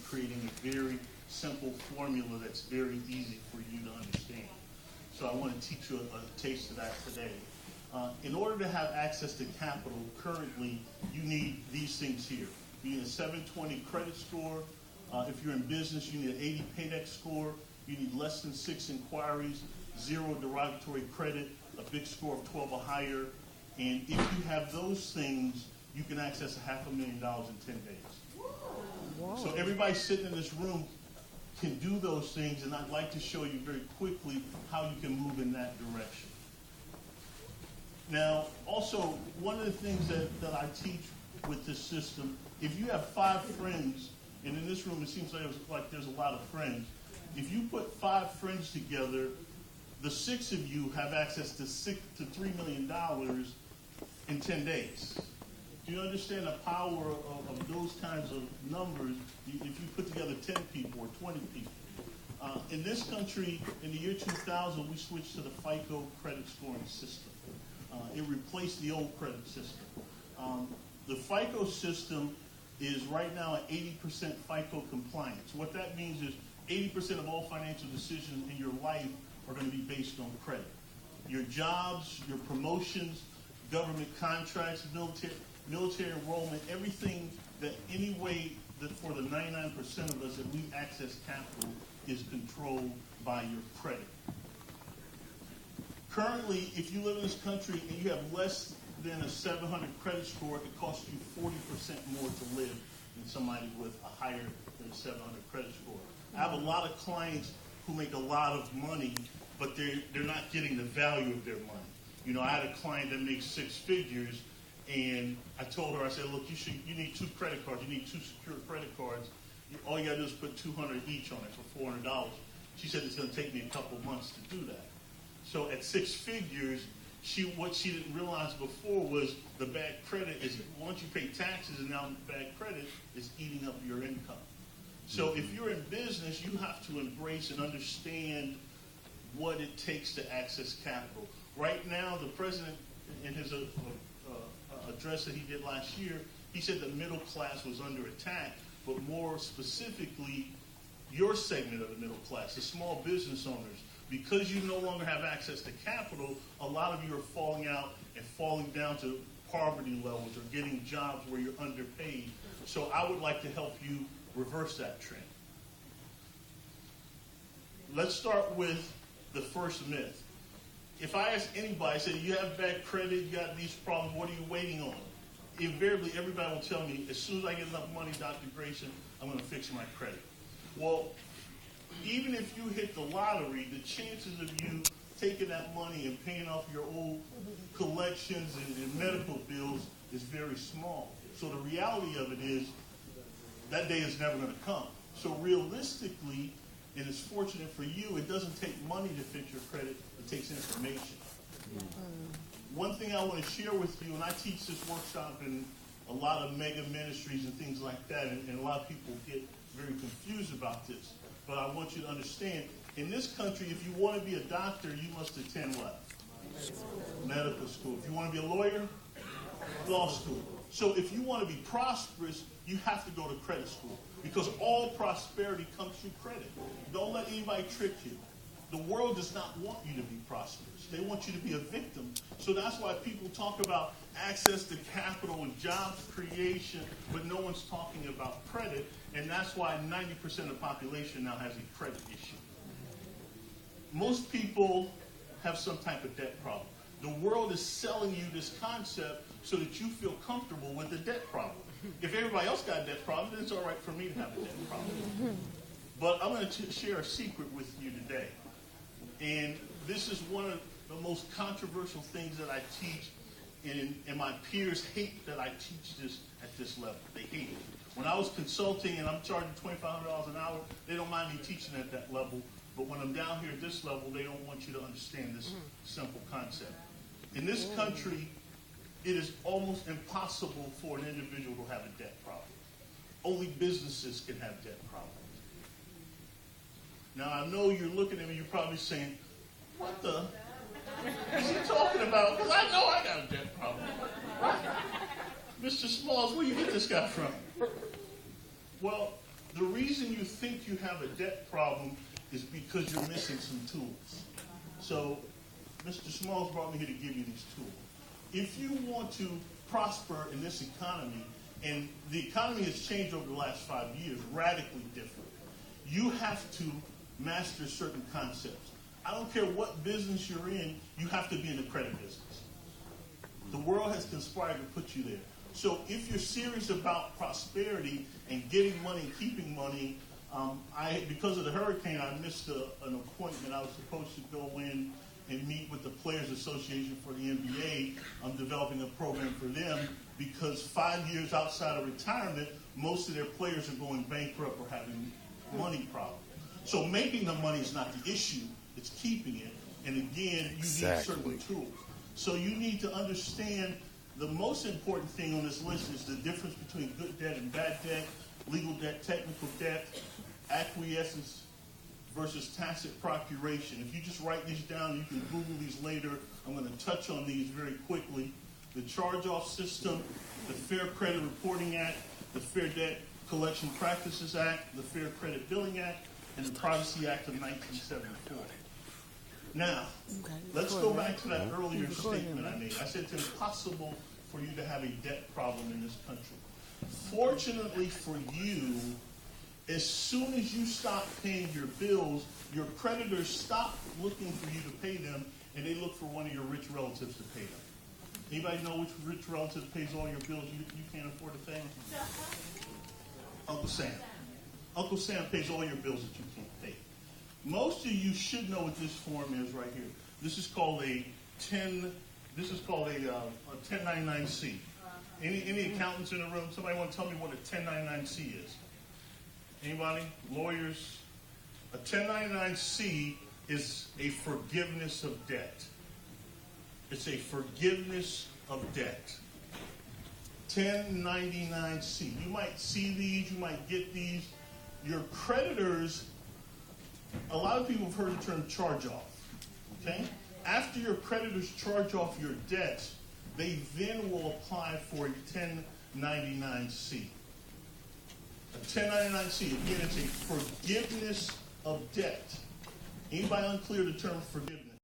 creating a very simple formula that's very easy for you to understand. So I want to teach you a taste of that today. In order to have access to capital, currently, you need these things here. You need a 720 credit score. If you're in business, you need an 80 paydex score. You need less than 6 inquiries, 0 derogatory credit, a big score of 12 or higher. And if you have those things, you can access $500,000 in 10 days. Whoa. So everybody sitting in this room can do those things, and I'd like to show you very quickly how you can move in that direction. Now, also, one of the things that I teach with this system, if you have 5 friends, and in this room it seems like there's a lot of friends, if you put 5 friends together, the 6 of you have access to $3 million in 10 days. Do you understand the power of those kinds of numbers if you put together 10 people or 20 people? In this country, in the year 2000, we switched to the FICO credit scoring system. It replaced the old credit system. The FICO system is right now at 80% FICO compliance. What that means is 80% of all financial decisions in your life are going to be based on credit. Your jobs, your promotions, government contracts, military enrollment, everything that any way that for the 99% of us that we access capital is controlled by your credit. Currently, if you live in this country and you have less than a 700 credit score, it costs you 40% more to live than somebody with a higher than a 700 credit score. I have a lot of clients who make a lot of money, but they're not getting the value of their money. You know, I had a client that makes 6 figures, and I told her, I said, look, you need 2 credit cards. You need 2 secure credit cards. All you got to do is put $200 each on it for $400. She said it's going to take me a couple months to do that. So at 6 figures, what she didn't realize before was the bad credit is once you pay taxes and now bad credit is eating up your income. So if you're in business, you have to embrace and understand what it takes to access capital. Right now, the president, in his address that he did last year, he said the middle class was under attack, but more specifically, your segment of the middle class, the small business owners. Because you no longer have access to capital, a lot of you are falling out and falling down to poverty levels or getting jobs where you're underpaid. So I would like to help you reverse that trend. Let's start with the first myth. If I ask anybody, say, you have bad credit, you got these problems, what are you waiting on? Invariably, everybody will tell me, as soon as I get enough money, Dr. Grayson, I'm going to fix my credit. Well, even if you hit the lottery, the chances of you taking that money and paying off your old collections and medical bills is very small. So the reality of it is that day is never going to come. So realistically, and it's fortunate for you, it doesn't take money to fix your credit, it takes information. One thing I want to share with you, and I teach this workshop in a lot of mega ministries and things like that, and a lot of people get very confused about this. But I want you to understand, in this country, if you want to be a doctor, you must attend what? Medical school. If you want to be a lawyer, law school. So if you want to be prosperous, you have to go to credit school. Because all prosperity comes through credit. Don't let anybody trick you. The world does not want you to be prosperous. They want you to be a victim. So that's why people talk about access to capital and jobs creation, but no one's talking about credit. And that's why 90% of the population now has a credit issue. Most people have some type of debt problem. The world is selling you this concept so that you feel comfortable with the debt problem. If everybody else got a debt problem, then it's all right for me to have a debt problem. But I'm going to share a secret with you today. And this is one of the most controversial things that I teach, and my peers hate that I teach this at this level. They hate it. When I was consulting and I'm charging $2,500 an hour, they don't mind me teaching at that level. But when I'm down here at this level, they don't want you to understand this simple concept. In this country, it is almost impossible for an individual to have a debt problem. Only businesses can have debt problems. Now, I know you're looking at me, you're probably saying, what the is he talking about? Because I know I got a debt problem. Right? Mr. Smalls, where you get this guy from? Well, The reason you think you have a debt problem is because you're missing some tools. So Mr. Smalls brought me here to give you these tools. If you want to prosper in this economy, and the economy has changed over the last 5 years, radically different, you have to master certain concepts. I don't care what business you're in, you have to be in the credit business. The world has conspired to put you there. So if you're serious about prosperity and getting money and keeping money, because of the hurricane, I missed an appointment. I was supposed to go in and meet with the Players Association for the NBA. I'm developing a program for them because 5 years outside of retirement, most of their players are going bankrupt or having money problems. So making the money is not the issue, it's keeping it. And again, you need certain tools. So you need to understand the most important thing on this list is the difference between good debt and bad debt, legal debt, technical debt, acquiescence versus tacit procuration. If you just write these down, you can Google these later. I'm going to touch on these very quickly. The charge-off system, the Fair Credit Reporting Act, the Fair Debt Collection Practices Act, the Fair Credit Billing Act, and the Privacy Act of 1974. Now, let's go back to that earlier statement I made. I said it's impossible for you to have a debt problem in this country. Fortunately for you, as soon as you stop paying your bills, your creditors stop looking for you to pay them, and they look for one of your rich relatives to pay them. Anybody know which rich relative pays all your bills you can't afford to pay? Uncle Sam. Uncle Sam pays all your bills that you can't pay. Most of you should know what this form is right here. This is called a 1099-C. Any accountants in the room? Somebody want to tell me what a 1099-C is? Anybody? Lawyers? A 1099-C is a forgiveness of debt. It's a forgiveness of debt. 1099-C. You might see these, you might get these. Your creditors, a lot of people have heard the term charge-off. Okay? After your creditors charge off your debts, they then will apply for a 1099-C. A 1099-C, again, it's a forgiveness of debt. Anybody unclear the term forgiveness?